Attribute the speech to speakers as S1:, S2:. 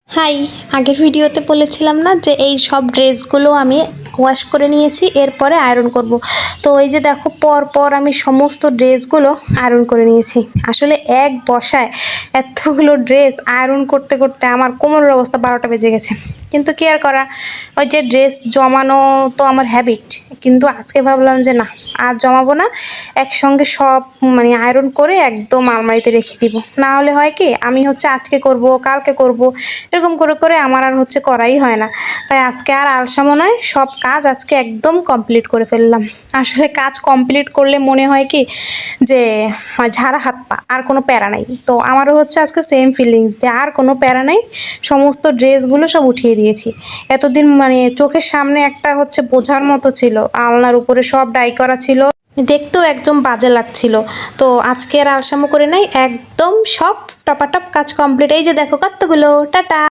S1: High, আগের ভিডিওতে বলেছিলাম না যে এই সব ড্রেসগুলো আমি ওয়াশ করে নিয়েছি, এরপরে আয়রন করব। তো এই যে দেখো, পর আমি সমস্ত ড্রেসগুলো আয়রন করে নিয়েছি। আসলে এক বসায় এতগুলো ড্রেস আয়রন করতে করতে আমার কোমরের অবস্থা 12টা বেজে গেছে। কিন্তু কি আর করা, ওই যে ড্রেস জমানো তো আমার হ্যাবিট। কিন্তু আজকে ভাবলাম যে না, আর জমাবো না, একসঙ্গে সব আয়রন করে একদম আলমারিতে রেখে দিব। না হলে হয় কি, আমি আজকে করব, কালকে করব, এরকম করে করে আমার আর করাই হয় না। তাই আজকে আর আলসামো নয়, সব কাজ আজকে একদম কমপ্লিট করে ফেললাম। আসলে কাজ কমপ্লিট করলে মনে হয় কি যে ঝাড়া হাত পা, আর কোনো প্যারা নাই। তো আমারও আজকে সেম ফিলিংস, যে আর কোনো প্যারা নাই, সমস্ত ড্রেসগুলো সব উঠিয়ে দিয়েছি। এতদিন চোখের সামনে একটা বোঝার মতো ছিল, আলনার উপরে সব ডাই করা ছিল, দেখতেও একদম বাজে লাগছিল। তো আজকে আর আলসামো করে নাই, একদম সব টপাটপ কাজ কমপ্লিট। এই যে দেখো কতগুলো, টাটা।